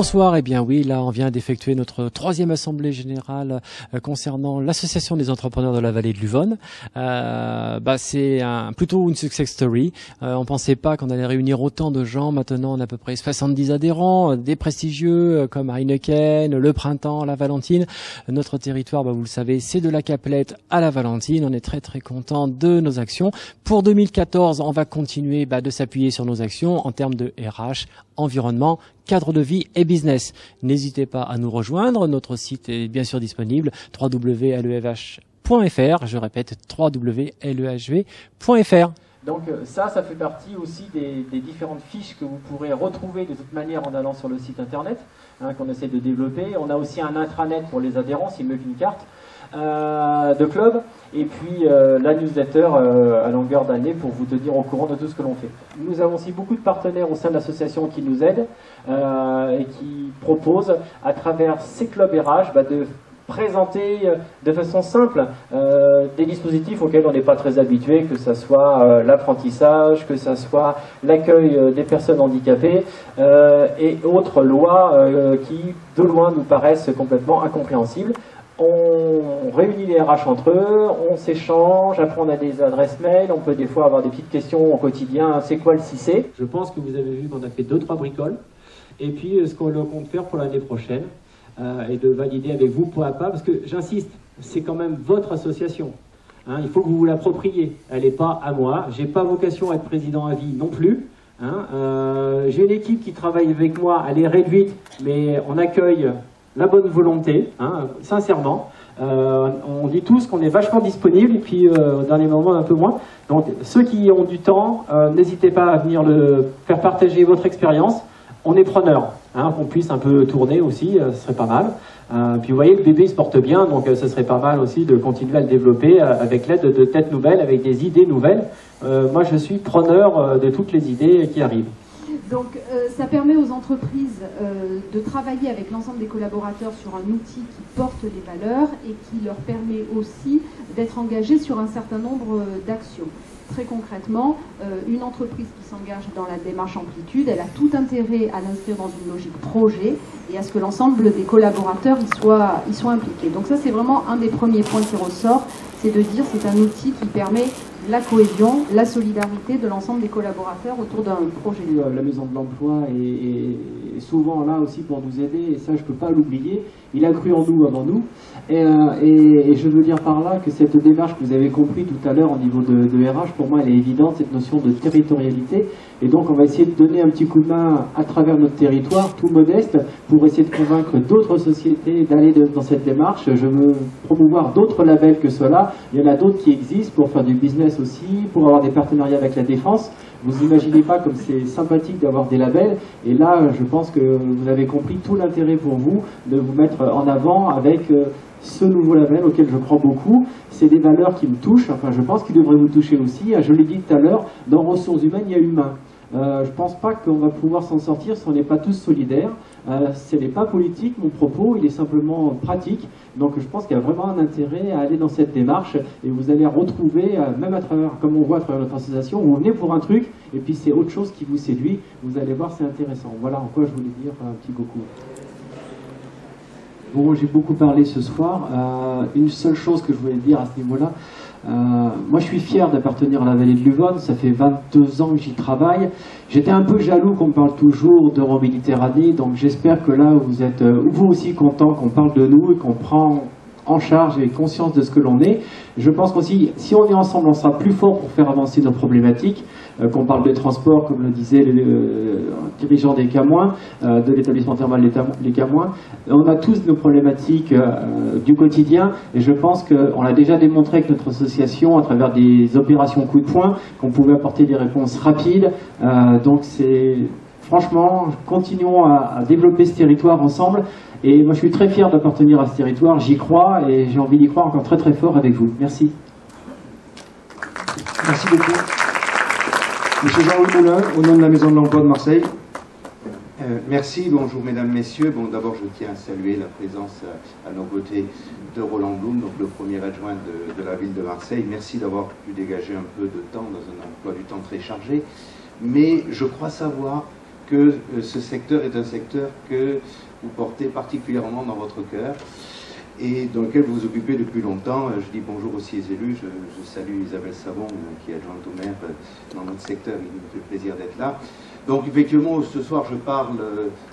Bonsoir, eh bien oui, là on vient d'effectuer notre 3e assemblée générale concernant l'association des entrepreneurs de la vallée de l'Uvonne. C'est plutôt une success story. On pensait pas qu'on allait réunir autant de gens. Maintenant on a à peu près 70 adhérents, des prestigieux comme Heineken, Le Printemps, La Valentine. Notre territoire, vous le savez, c'est de la Capelette à La Valentine. On est très très content de nos actions. Pour 2014, on va continuer de s'appuyer sur nos actions en termes de RH, environnement, cadre de vie et business. N'hésitez pas à nous rejoindre. Notre site est bien sûr disponible, www.lehv.fr. Je répète, www.lehv.fr. Donc ça fait partie aussi des différentes fiches que vous pourrez retrouver de toute manière en allant sur le site internet, qu'on essaie de développer. On a aussi un intranet pour les adhérents, s'il me qu'une carte de club, et puis la newsletter à longueur d'année pour vous tenir au courant de tout ce que l'on fait. Nous avons aussi beaucoup de partenaires au sein de l'association qui nous aident et qui proposent à travers ces clubs RH de présenter de façon simple des dispositifs auxquels on n'est pas très habitué, que ce soit l'apprentissage, que ce soit l'accueil des personnes handicapées et autres lois qui de loin nous paraissent complètement incompréhensibles. On réunit les RH entre eux, on s'échange, après on a des adresses mail, on peut des fois avoir des petites questions au quotidien, c'est quoi le 6C? Je pense que vous avez vu qu'on a fait 2-3 bricoles, et puis ce qu'on compte faire pour l'année prochaine, et de valider avec vous pas à pas, parce que j'insiste, c'est quand même votre association. Il faut que vous vous l'appropriez, elle n'est pas à moi, j'ai pas vocation à être président à vie non plus. J'ai une équipe qui travaille avec moi, elle est réduite, mais on accueille la bonne volonté, sincèrement. On dit tous qu'on est vachement disponible, et puis au dernier moment un peu moins. Donc ceux qui ont du temps, n'hésitez pas à venir faire partager votre expérience. On est preneurs, qu'on puisse un peu tourner aussi, ce serait pas mal. Puis vous voyez, le bébé se porte bien, donc ce serait pas mal aussi de continuer à le développer avec l'aide de têtes nouvelles, avec des idées nouvelles. Moi je suis preneur de toutes les idées qui arrivent. Donc ça permet aux entreprises de travailler avec l'ensemble des collaborateurs sur un outil qui porte les valeurs et qui leur permet aussi d'être engagés sur un certain nombre d'actions. Très concrètement, une entreprise qui s'engage dans la démarche Amplitude, elle a tout intérêt à l'inscrire dans une logique projet et à ce que l'ensemble des collaborateurs y soient impliqués. Donc ça, c'est vraiment un des premiers points qui ressort, c'est de dire c'est un outil qui permet la cohésion, la solidarité de l'ensemble des collaborateurs autour d'un projet. La Maison de l'Emploi est souvent là aussi pour nous aider, et ça je ne peux pas l'oublier. Il a cru en nous avant nous, et je veux dire par là que cette démarche que vous avez compris tout à l'heure au niveau de RH, pour moi elle est évidente, cette notion de territorialité, et donc on va essayer de donner un petit coup de main à travers notre territoire, tout modeste, pour essayer de convaincre d'autres sociétés d'aller dans cette démarche. Je veux promouvoir d'autres labels que ceux-là, il y en a d'autres qui existent pour faire du business aussi, pour avoir des partenariats avec la défense. Vous imaginez pas comme c'est sympathique d'avoir des labels, et là je pense que vous avez compris tout l'intérêt pour vous de vous mettre en avant avec ce nouveau label auquel je crois beaucoup. C'est des valeurs qui me touchent, enfin je pense qu'ils devraient vous toucher aussi. Je l'ai dit tout à l'heure, dans ressources humaines il y a humain. Je ne pense pas qu'on va pouvoir s'en sortir si on n'est pas tous solidaires. Ce n'est pas politique mon propos, il est simplement pratique. Donc je pense qu'il y a vraiment un intérêt à aller dans cette démarche, et vous allez retrouver, même à travers, comme on voit à travers notre association, où on est pour un truc et puis c'est autre chose qui vous séduit. Vous allez voir, c'est intéressant. Voilà en quoi je voulais dire un petit coucou. Bon, j'ai beaucoup parlé ce soir. Une seule chose que je voulais dire à ce niveau-là, moi je suis fier d'appartenir à la vallée de l'Uvonne, ça fait 22 ans que j'y travaille. J'étais un peu jaloux qu'on parle toujours d'Euroméditerranée, donc j'espère que là vous êtes vous aussi content qu'on parle de nous et qu'on prend en charge et conscience de ce que l'on est. Je pense qu'aussi, si on est ensemble, on sera plus fort pour faire avancer nos problématiques, qu'on parle de transport, comme le disait le dirigeant des Camoins, de l'établissement thermal des Camoins. On a tous nos problématiques du quotidien, et je pense qu'on l'a déjà démontré avec notre association à travers des opérations coup de poing, qu'on pouvait apporter des réponses rapides. Donc c'est franchement, continuons à développer ce territoire ensemble. Et moi je suis très fier d'appartenir à ce territoire, j'y crois, et j'ai envie d'y croire encore très très fort avec vous. Merci. Merci beaucoup. Monsieur Jean-Louis Moulin, au nom de la Maison de l'Emploi de Marseille. Merci, bonjour mesdames, messieurs. Bon, d'abord je tiens à saluer la présence à nos côtés de Roland Blum, donc le premier adjoint de la ville de Marseille. Merci d'avoir pu dégager un peu de temps dans un emploi du temps très chargé. Mais je crois savoir que ce secteur est un secteur que vous portez particulièrement dans votre cœur et dans lequel vous vous occupez depuis longtemps. Je dis bonjour aussi aux élus, je salue Isabelle Savon qui est adjointe au maire dans notre secteur, il me fait plaisir d'être là. Donc effectivement, ce soir je parle,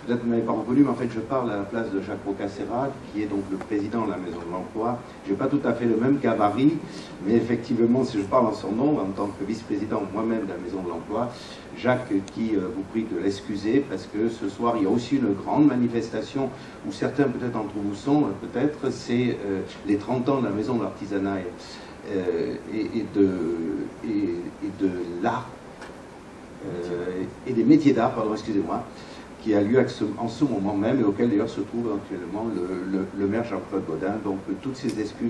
peut-être vous ne m'avez pas reconnu, mais en fait je parle à la place de Jacques Rocca-Serra, qui est donc le président de la Maison de l'Emploi. Je n'ai pas tout à fait le même gabarit, mais effectivement, si je parle en son nom, en tant que vice-président moi-même de la Maison de l'Emploi, Jacques qui vous prie de l'excuser, parce que ce soir il y a aussi une grande manifestation, où certains peut-être d'entre vous sont, peut-être, c'est les 30 ans de la Maison de l'Artisanat et de l'art, et des métiers d'art, pardon, excusez-moi, qui a lieu en ce moment même et auquel d'ailleurs se trouve actuellement le maire Jean-Claude Gaudin. Donc toutes ces excuses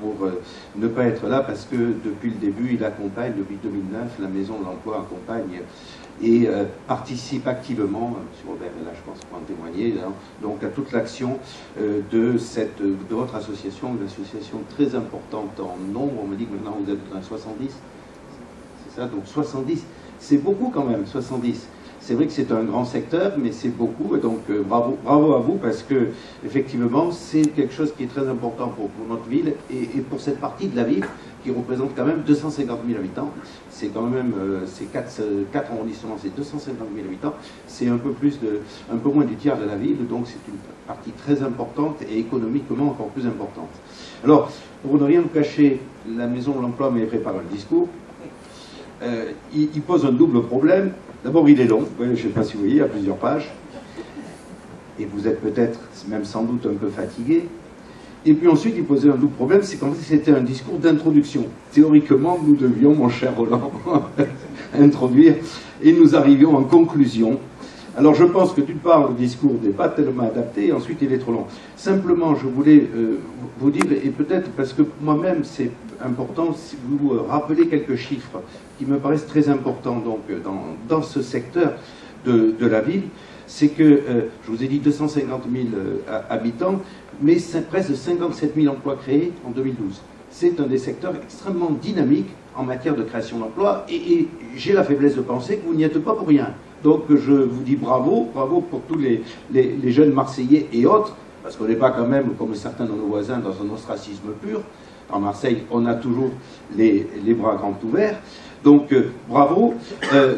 pour ne pas être là, parce que depuis le début, il accompagne, depuis 2009, la Maison de l'Emploi accompagne et participe activement, M. Robert est là je pense pour en témoigner, hein, donc à toute l'action de votre association, une association très importante en nombre. On me dit que maintenant vous êtes dans 70, c'est ça, donc 70. C'est beaucoup quand même, 70. C'est vrai que c'est un grand secteur, mais c'est beaucoup. Et donc, bravo à vous, parce que effectivement, c'est quelque chose qui est très important pour notre ville et pour cette partie de la ville qui représente quand même 250 000 habitants. C'est quand même, c'est 4 arrondissements, c'est 250 000 habitants. C'est un peu moins du tiers de la ville, donc c'est une partie très importante et économiquement encore plus importante. Alors, pour ne rien vous cacher, la Maison de l'Emploi m'avait préparé un discours. Il pose un double problème. D'abord, il est long, je ne sais pas si vous voyez, il y a plusieurs pages. Et vous êtes peut-être, même sans doute, un peu fatigué. Et puis ensuite, il posait un double problème, c'est qu'en fait, c'était un discours d'introduction. Théoriquement, nous devions, mon cher Roland, introduire, et nous arrivions en conclusion. Alors, je pense que d'une part, le discours n'est pas tellement adapté, et ensuite, il est trop long. Simplement, je voulais vous dire, et peut-être parce que moi-même, c'est important, si vous rappelez quelques chiffres qui me paraissent très importants donc, dans ce secteur de la ville, c'est que, je vous ai dit 250 000 habitants, mais presque 57 000 emplois créés en 2012. C'est un des secteurs extrêmement dynamiques en matière de création d'emplois, et j'ai la faiblesse de penser que vous n'y êtes pas pour rien. Donc je vous dis bravo, bravo pour tous les jeunes Marseillais et autres, parce qu'on n'est pas quand même, comme certains de nos voisins, dans un ostracisme pur. En Marseille, on a toujours les bras grands ouverts. Donc, bravo.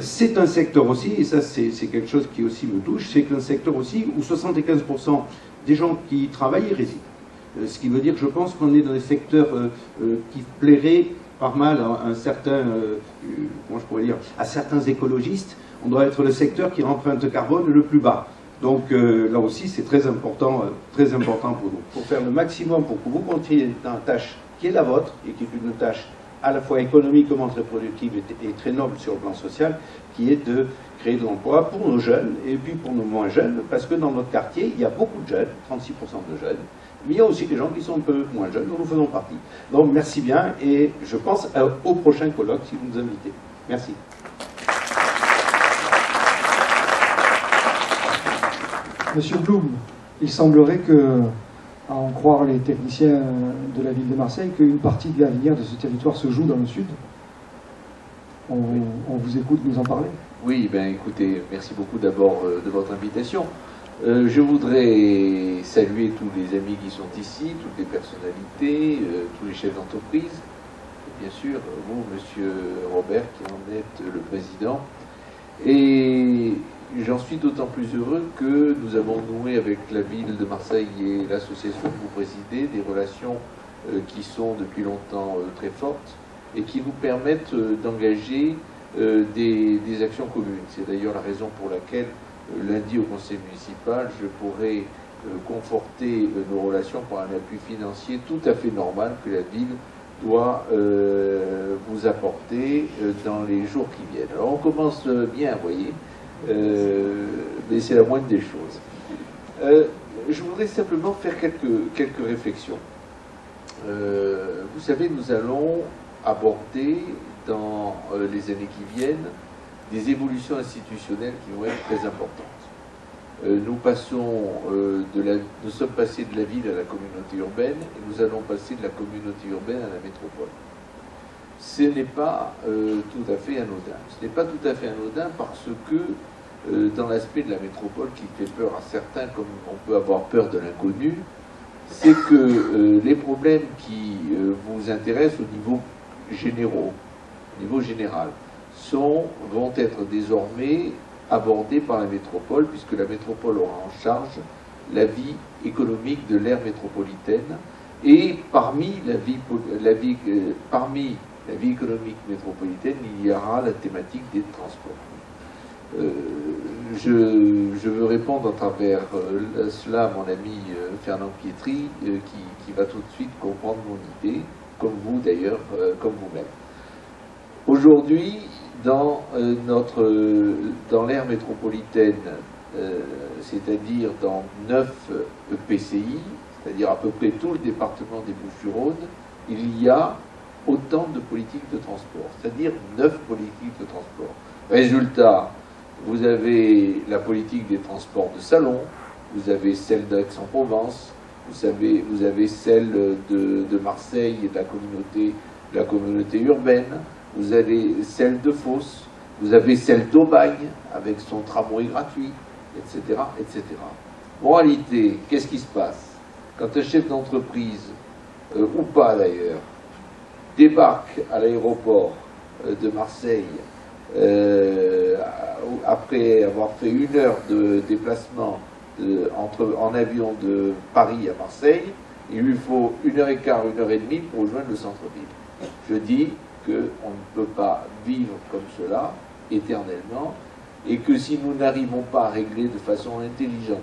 C'est un secteur aussi, et ça c'est quelque chose qui aussi me touche, c'est qu'un secteur aussi où 75% des gens qui y travaillent y résident. Ce qui veut dire que je pense qu'on est dans des secteurs qui plairaient pas mal à un certain, comment je pourrais dire, à certains écologistes. On doit être le secteur qui a l'empreinte carbone le plus bas. Donc là aussi, c'est très important pour nous. Pour faire le maximum pour que vous continuiez dans la tâche qui est la vôtre, et qui est une tâche à la fois économiquement très productive et très noble sur le plan social, qui est de créer de l'emploi pour nos jeunes, et puis pour nos moins jeunes, parce que dans notre quartier, il y a beaucoup de jeunes, 36% de jeunes, mais il y a aussi des gens qui sont un peu moins jeunes, dont nous faisons partie. Donc merci bien, et je pense au prochain colloque si vous nous invitez. Merci. Monsieur Blum, il semblerait que, à en croire les techniciens de la ville de Marseille, qu'une partie de l'avenir de ce territoire se joue dans le sud. On vous écoute nous en parler. Oui, ben écoutez, merci beaucoup d'abord de votre invitation. Je voudrais saluer tous les amis qui sont ici, toutes les personnalités, tous les chefs d'entreprise, bien sûr, vous, Monsieur Robert, qui en êtes le président. Et j'en suis d'autant plus heureux que nous avons noué avec la ville de Marseille et l'association que vous présidez des relations qui sont depuis longtemps très fortes et qui nous permettent d'engager des actions communes. C'est d'ailleurs la raison pour laquelle lundi au conseil municipal, je pourrai conforter nos relations par un appui financier tout à fait normal que la ville doit vous apporter dans les jours qui viennent. Alors on commence bien, vous voyez, mais c'est la moindre des choses. Je voudrais simplement faire quelques réflexions. Vous savez, nous allons aborder dans les années qui viennent des évolutions institutionnelles qui vont être très importantes. Nous sommes passés de la ville à la communauté urbaine et nous allons passer de la communauté urbaine à la métropole. Ce n'est pas tout à fait anodin. Ce n'est pas tout à fait anodin parce que dans l'aspect de la métropole qui fait peur à certains, comme on peut avoir peur de l'inconnu, c'est que les problèmes qui vous intéressent au niveau général, vont être désormais abordés par la métropole, puisque la métropole aura en charge la vie économique de l'aire métropolitaine, et parmi la vie économique métropolitaine, il y aura la thématique des transports. Je veux répondre à travers cela à mon ami Fernand Pietri, qui va tout de suite comprendre mon idée, comme vous d'ailleurs, comme vous-même. Aujourd'hui, dans l'aire métropolitaine, c'est-à-dire dans 9 EPCI, c'est-à-dire à peu près tout le département des Bouches-du-Rhône, il y a autant de politiques de transport, c'est-à-dire 9 politiques de transport. Résultat, vous avez la politique des transports de Salon, vous avez celle d'Aix-en-Provence, vous avez celle de Marseille et de la communauté urbaine, vous avez celle de Fos, vous avez celle d'Aubagne avec son tramway gratuit, etc., etc. Moralité, qu'est-ce qui se passe? Quand un chef d'entreprise, ou pas d'ailleurs, débarque à l'aéroport de Marseille, après avoir fait 1 heure de déplacement en avion de Paris à Marseille, il lui faut 1h15, 1h30 pour rejoindre le centre-ville. Je dis qu'on ne peut pas vivre comme cela éternellement, et que si nous n'arrivons pas à régler de façon intelligente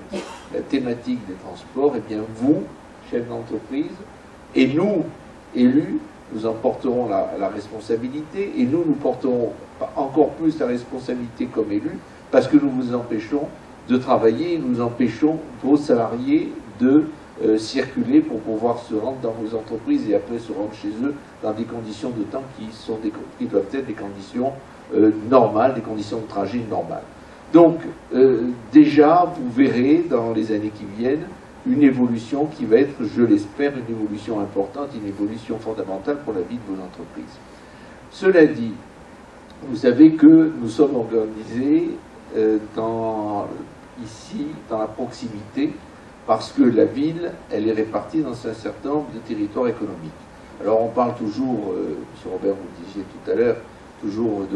la thématique des transports, eh bien vous, chefs d'entreprise, et nous, élus, nous en porterons la responsabilité, et nous porterons encore plus la responsabilité comme élus, parce que nous vous empêchons de travailler, et nous empêchons vos salariés de circuler pour pouvoir se rendre dans vos entreprises et après se rendre chez eux dans des conditions de temps qui doivent être des conditions normales, des conditions de trajet normales. Donc, déjà, vous verrez dans les années qui viennent une évolution qui va être, je l'espère, une évolution importante, une évolution fondamentale pour la vie de vos entreprises. Cela dit, vous savez que nous sommes organisés ici, dans la proximité, parce que la ville, elle est répartie dans un certain nombre de territoires économiques. Alors on parle toujours, M. Robert, vous le disiez tout à l'heure, toujours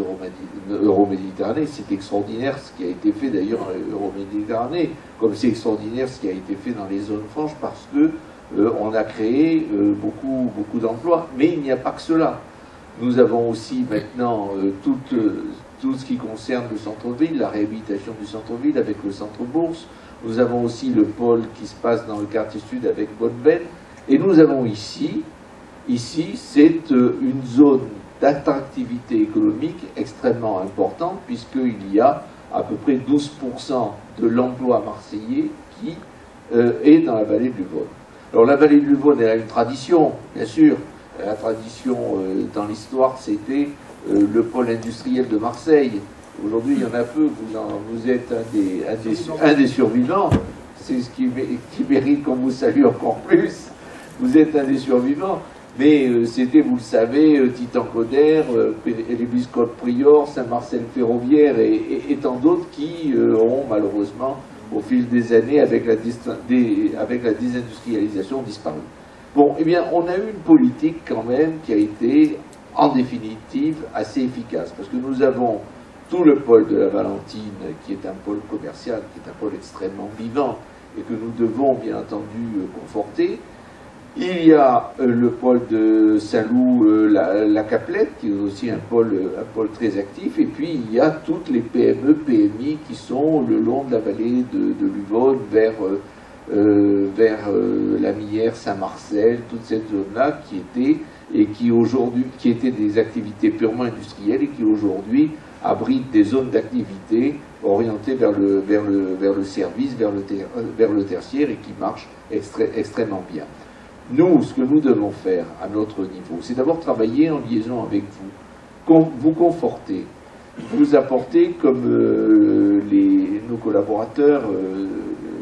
d'Euroméditerranée. C'est extraordinaire ce qui a été fait d'ailleurs en Euroméditerranée, comme c'est extraordinaire ce qui a été fait dans les zones franches, parce que on a créé beaucoup d'emplois. Mais il n'y a pas que cela. Nous avons aussi maintenant tout ce qui concerne le centre-ville, la réhabilitation du centre-ville avec le centre-bourse. Nous avons aussi le pôle qui se passe dans le quartier sud avec Bonne-Benne. Et nous avons ici c'est une zone d'attractivité économique extrêmement importante, puisqu'il y a à peu près 12% de l'emploi marseillais qui est dans la vallée de l'Uvonne. Alors la vallée de l'Uvonne, elle a une tradition, bien sûr. La tradition dans l'histoire, c'était le pôle industriel de Marseille. Aujourd'hui, il y en a peu, vous êtes un des survivants. C'est ce qui mérite qu'on vous salue encore plus. Vous êtes un des survivants. Mais c'était, vous le savez, Titan-Coder, Élébus-Côte-Prior, Saint-Marcel Ferroviaire et tant d'autres qui ont malheureusement, au fil des années, avec la désindustrialisation, disparu. Bon, eh bien, on a eu une politique quand même qui a été, en définitive, assez efficace. Parce que nous avons tout le pôle de la Valentine, qui est un pôle commercial, qui est un pôle extrêmement vivant, et que nous devons, bien entendu, conforter. Il y a le pôle de Saint-Loup, la Caplette, qui est aussi un pôle très actif, et puis il y a toutes les PME, PMI qui sont le long de la vallée de l'Uvonne vers la Mière, Saint-Marcel, toute cette zone-là qui étaient des activités purement industrielles et qui aujourd'hui abritent des zones d'activité orientées vers le service, vers le tertiaire et qui marchent extrêmement bien. Nous, ce que nous devons faire à notre niveau, c'est d'abord travailler en liaison avec vous, vous conforter, vous apporter, comme nos collaborateurs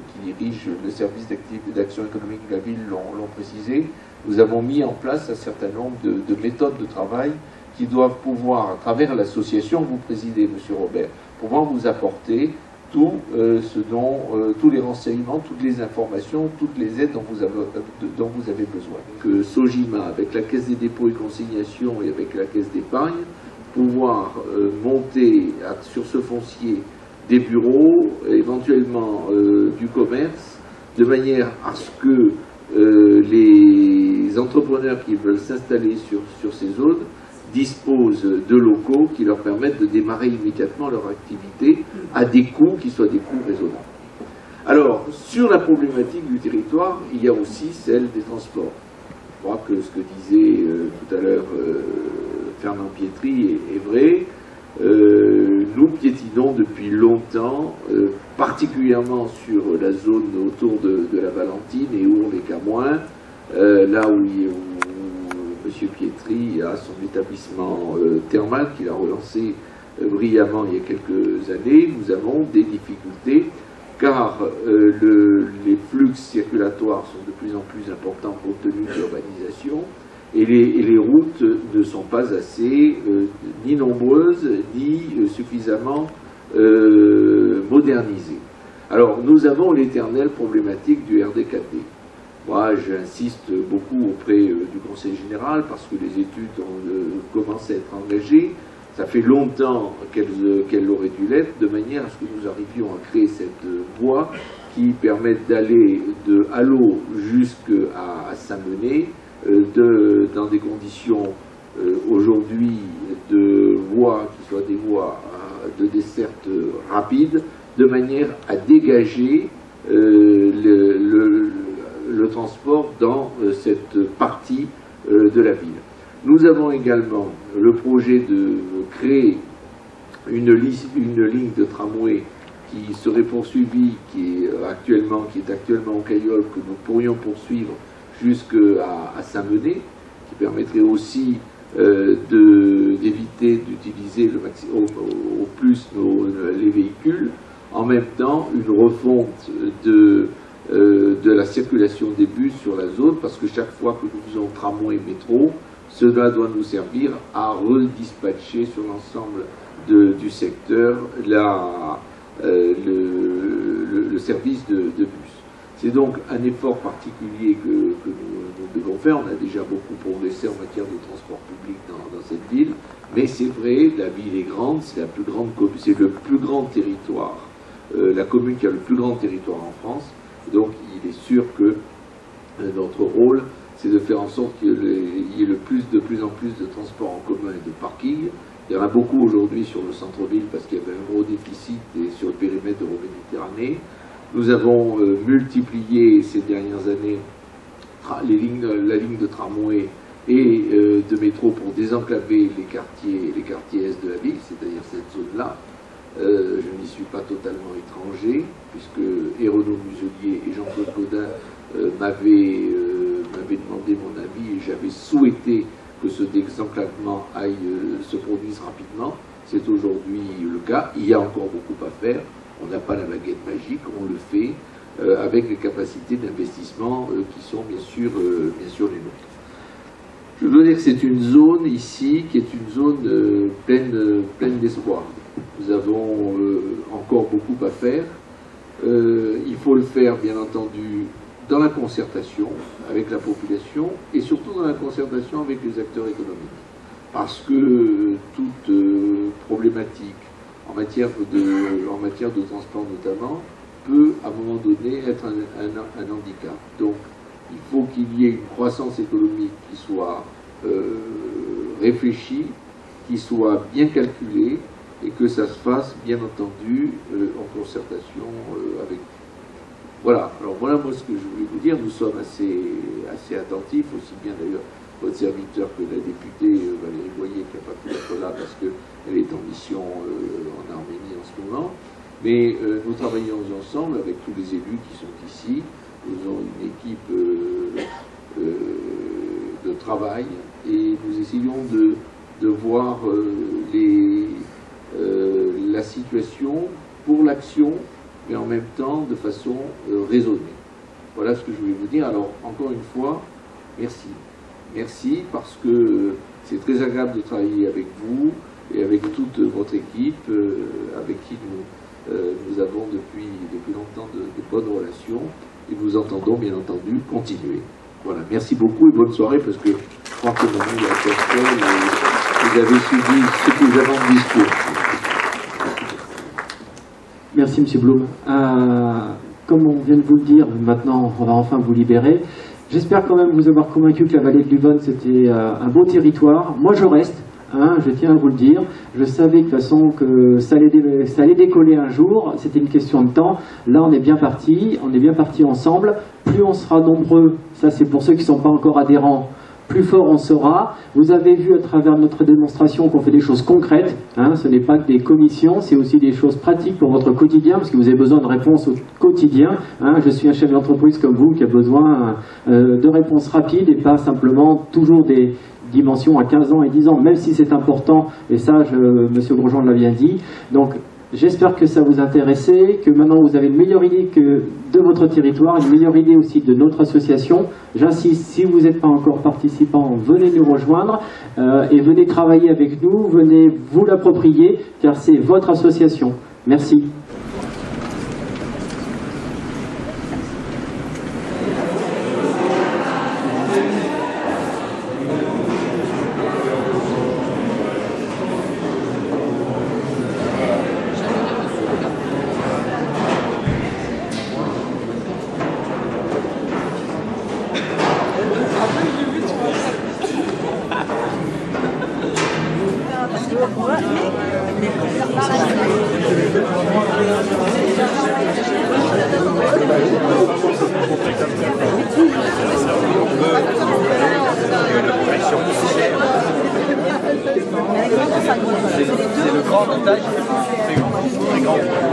qui dirigent le service d'action économique de la ville l'ont précisé, nous avons mis en place un certain nombre de méthodes de travail qui doivent pouvoir, à travers l'association que vous présidez, M. Robert, pouvoir vous apporter tous les renseignements, toutes les informations, toutes les aides dont vous avez besoin. Que Sojima, avec la Caisse des dépôts et consignations et avec la Caisse d'épargne, pouvoir monter sur ce foncier des bureaux, éventuellement du commerce, de manière à ce que les entrepreneurs qui veulent s'installer sur ces zones disposent de locaux qui leur permettent de démarrer immédiatement leur activité à des coûts qui soient des coûts raisonnables. Alors, sur la problématique du territoire, il y a aussi celle des transports. Je crois que ce que disait tout à l'heure Fernand Pietri est vrai. Nous piétinons depuis longtemps, particulièrement sur la zone autour de la Valentine et Ourles-les-Camoins, là où M. Pietri a son établissement thermal qu'il a relancé brillamment il y a quelques années. Nous avons des difficultés car les flux circulatoires sont de plus en plus importants compte tenu de l'urbanisation et les routes ne sont pas assez ni nombreuses ni suffisamment modernisées. Alors nous avons l'éternelle problématique du RD4D. Moi, j'insiste beaucoup auprès du Conseil général parce que les études ont commencé à être engagées. Ça fait longtemps qu'elles auraient dû l'être, de manière à ce que nous arrivions à créer cette voie qui permette d'aller de Hallot jusqu'à Saint-Menet dans des conditions aujourd'hui de voies qui soient des voies de desserte rapide, de manière à dégager le transport dans cette partie de la ville. Nous avons également le projet de créer une ligne de tramway qui serait poursuivie, qui est actuellement au Caillol, que nous pourrions poursuivre jusqu'à Saint-Menet, qui permettrait aussi d'éviter d'utiliser au plus les véhicules. En même temps, une refonte de la circulation des bus sur la zone, parce que chaque fois que nous faisons tramway et métro, cela doit nous servir à redispatcher sur l'ensemble du secteur le service de bus. C'est donc un effort particulier que nous devons faire. On a déjà beaucoup progressé en matière de transport public dans cette ville, mais c'est vrai, la ville est grande, c'est le plus grand territoire, la commune qui a le plus grand territoire en France. Donc il est sûr que notre rôle, c'est de faire en sorte qu'il y ait de plus en plus de transports en commun et de parking. Il y en a beaucoup aujourd'hui sur le centre-ville parce qu'il y avait un gros déficit et sur le périmètre Euro-Méditerranée. Nous avons multiplié ces dernières années la ligne de tramway et de métro pour désenclaver les quartiers est de la ville, c'est-à-dire cette zone-là. Je n'y suis pas totalement étranger, puisque Renaud Muselier et Jean-Claude Gaudin m'avaient demandé mon avis et j'avais souhaité que ce désenclavement se produise rapidement. C'est aujourd'hui le cas. Il y a encore beaucoup à faire. On n'a pas la baguette magique, on le fait avec les capacités d'investissement qui sont bien sûr les nôtres. Je veux dire que c'est une zone ici qui est une zone pleine d'espoir. Nous avons encore beaucoup à faire. Il faut le faire, bien entendu, dans la concertation avec la population et surtout dans la concertation avec les acteurs économiques. Parce que toute problématique en matière de transport notamment peut à un moment donné être un handicap. Donc il faut qu'il y ait une croissance économique qui soit réfléchie, qui soit bien calculée et que ça se fasse bien entendu en concertation avec vous. Voilà, alors voilà moi ce que je voulais vous dire. Nous sommes assez attentifs, aussi bien d'ailleurs votre serviteur que la députée Valérie Boyer qui n'a pas pu être là parce qu'elle est en mission en Arménie en ce moment. Mais nous travaillons ensemble avec tous les élus qui sont ici. Nous avons une équipe de travail et nous essayons de voir la situation pour l'action, mais en même temps de façon raisonnée. Voilà ce que je voulais vous dire. Alors, encore une fois, merci. Merci parce que c'est très agréable de travailler avec vous et avec toute votre équipe, avec qui Nous avons depuis longtemps de bonnes relations et nous entendons bien entendu continuer. Voilà, merci beaucoup et bonne soirée parce que je crois que Manu l'a fait et vous avez suivi suffisamment de discours. Merci Monsieur Blum. Comme on vient de vous le dire, maintenant on va enfin vous libérer. J'espère quand même vous avoir convaincu que la vallée de l'Uvonne c'était un beau territoire. Moi je reste. Je tiens à vous le dire, je savais de toute façon que ça allait décoller un jour, c'était une question de temps. Là on est bien parti ensemble. Plus on sera nombreux, ça c'est pour ceux qui ne sont pas encore adhérents, plus fort on sera. Vous avez vu à travers notre démonstration qu'on fait des choses concrètes, ce n'est pas que des commissions, c'est aussi des choses pratiques pour votre quotidien, parce que vous avez besoin de réponses au quotidien. Je suis un chef d'entreprise comme vous qui a besoin de réponses rapides et pas simplement toujours des dimension à 15 ans et 10 ans, même si c'est important, et ça, Monsieur Grosjean l'a bien dit. Donc, j'espère que ça vous intéressait, que maintenant vous avez une meilleure idée que de votre territoire, une meilleure idée aussi de notre association. J'insiste, si vous n'êtes pas encore participant, venez nous rejoindre et venez travailler avec nous, venez vous l'approprier, car c'est votre association. Merci. C'est le grand montage, très grand.